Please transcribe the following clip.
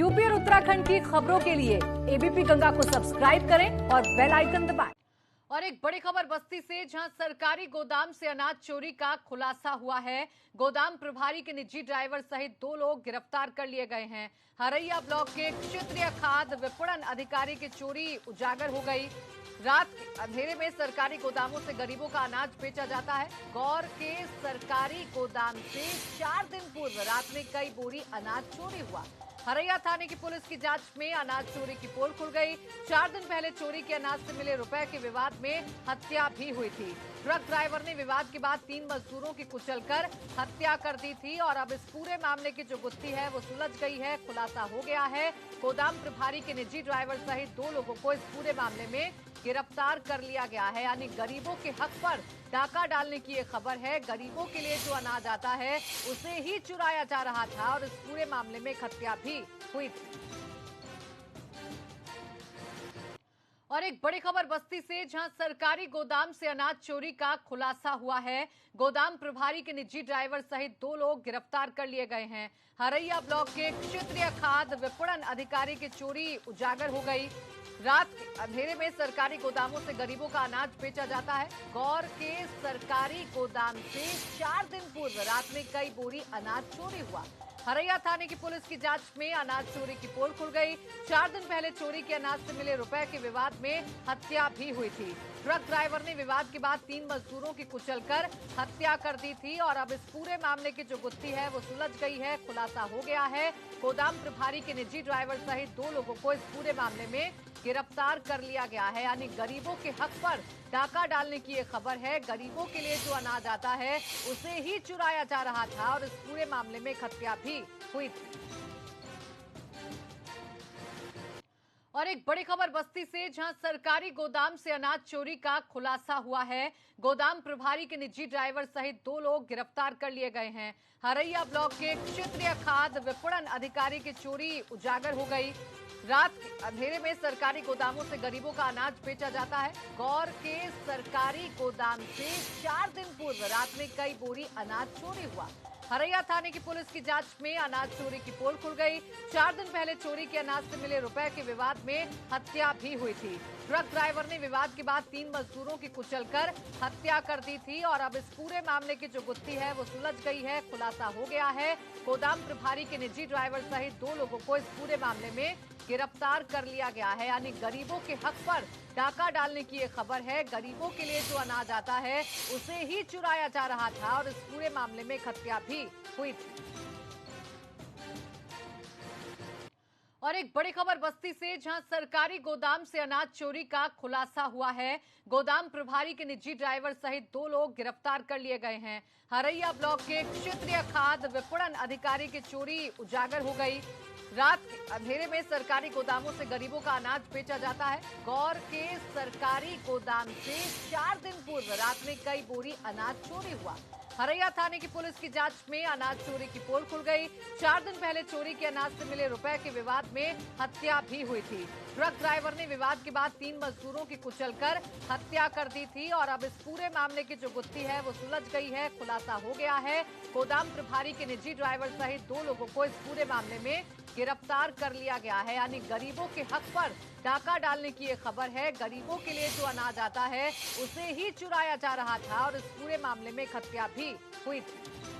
UP और उत्तराखंड की खबरों के लिए एबीपी गंगा को सब्सक्राइब करें और बेल आइकन दबाएं। और एक बड़ी खबर बस्ती से, जहां सरकारी गोदाम से अनाज चोरी का खुलासा हुआ है। गोदाम प्रभारी के निजी ड्राइवर सहित 2 लोग गिरफ्तार कर लिए गए हैं। हरैया ब्लॉक के क्षेत्रीय खाद्य विपणन अधिकारी की चोरी उजागर हो गई। रात के अंधेरे में सरकारी गोदामों से गरीबों का अनाज बेचा जाता है। गौर के सरकारी गोदाम से 4 दिन पूर्व रात में कई बोरी अनाज चोरी हुआ। हरैया थाने की पुलिस की जांच में अनाज चोरी की पोल खुल गई। 4 दिन पहले चोरी के अनाज से मिले रुपए के विवाद में हत्या भी हुई थी। ट्रक ड्राइवर ने विवाद के बाद 3 मजदूरों की कुचलकर हत्या कर दी थी और अब इस पूरे मामले की जो गुत्थी है वो सुलझ गई है, खुलासा हो गया है। गोदाम प्रभारी के निजी ड्राइवर सहित 2 लोगों को इस पूरे मामले में गिरफ्तार कर लिया गया है। यानी गरीबों के हक पर डाका डालने की ये खबर है। गरीबों के लिए जो अनाज आता है उसे ही चुराया जा रहा था और इस पूरे मामले में हत्या भी हुई थी। और एक बड़ी खबर बस्ती से, जहां सरकारी गोदाम से अनाज चोरी का खुलासा हुआ है। गोदाम प्रभारी के निजी ड्राइवर सहित 2 लोग गिरफ्तार कर लिए गए हैं। हरैया ब्लॉक के क्षेत्रीय खाद्य विपणन अधिकारी की चोरी उजागर हो गई। रात के अंधेरे में सरकारी गोदामों से गरीबों का अनाज बेचा जाता है। गौर के सरकारी गोदाम से 4 दिन पूर्व रात में कई बोरी अनाज चोरी हुआ। हरैया थाने की पुलिस की जांच में अनाज चोरी की पोल खुल गई। 4 दिन पहले चोरी के अनाज से मिले रुपए के विवाद में हत्या भी हुई थी। ट्रक ड्राइवर ने विवाद के बाद 3 मजदूरों की कुचलकर हत्या कर दी थी और अब इस पूरे मामले की जो गुत्थी है वो सुलझ गई है, खुलासा हो गया है। गोदाम प्रभारी के निजी ड्राइवर सहित 2 लोगों को इस पूरे मामले में गिरफ्तार कर लिया गया है। यानी गरीबों के हक पर डाका डालने की ये खबर है। गरीबों के लिए जो अनाज आता है उसे ही चुराया जा रहा था और इस पूरे मामले में हत्या भी हुई थी। और एक बड़ी खबर बस्ती से, जहां सरकारी गोदाम से अनाज चोरी का खुलासा हुआ है। गोदाम प्रभारी के निजी ड्राइवर सहित 2 लोग गिरफ्तार कर लिए गए हैं। हरैया ब्लॉक के क्षेत्रीय खाद्य विपणन अधिकारी की चोरी उजागर हो गई। रात के अंधेरे में सरकारी गोदामों से गरीबों का अनाज बेचा जाता है। गौर के सरकारी गोदाम से 4 दिन पूर्व रात में कई बोरी अनाज चोरी हुआ। हरैया थाने की पुलिस की जांच में अनाज चोरी की पोल खुल गई। 4 दिन पहले चोरी के अनाज से मिले रुपए के विवाद में हत्या भी हुई थी। ट्रक ड्राइवर ने विवाद के बाद 3 मजदूरों की कुचलकर हत्या कर दी थी और अब इस पूरे मामले की जो गुत्थी है वो सुलझ गई है, खुलासा हो गया है। गोदाम प्रभारी के निजी ड्राइवर सहित 2 लोगों को इस पूरे मामले में गिरफ्तार कर लिया गया है। यानी गरीबों के हक पर डाका डालने की ये खबर है। गरीबों के लिए जो अनाज आता है उसे ही चुराया जा रहा था और इस पूरे मामले में हत्या भी हुई थी। और एक बड़ी खबर बस्ती से, जहां सरकारी गोदाम से अनाज चोरी का खुलासा हुआ है। गोदाम प्रभारी के निजी ड्राइवर सहित 2 लोग गिरफ्तार कर लिए गए हैं। हरैया ब्लॉक के क्षेत्रीय खाद्य विपणन अधिकारी की चोरी उजागर हो गई। रात के अंधेरे में सरकारी गोदामों से गरीबों का अनाज बेचा जाता है। गौर के सरकारी गोदाम से 4 दिन पूर्व रात में कई बोरी अनाज चोरी हुआ। हरैया थाने की पुलिस की जांच में अनाज चोरी की पोल खुल गई। 4 दिन पहले चोरी के अनाज से मिले रुपए के विवाद में हत्या भी हुई थी। ट्रक ड्राइवर ने विवाद के बाद 3 मजदूरों की कुचलकर हत्या कर दी थी और अब इस पूरे मामले की जो गुत्थी है वो सुलझ गई है, खुलासा हो गया है। गोदाम प्रभारी के निजी ड्राइवर सहित 2 लोगों को इस पूरे मामले में गिरफ्तार कर लिया गया है। यानी गरीबों के हक पर डाका डालने की ये खबर है। गरीबों के लिए जो अनाज आता है उसे ही चुराया जा रहा था और इस पूरे मामले में हत्या भी हुई थी।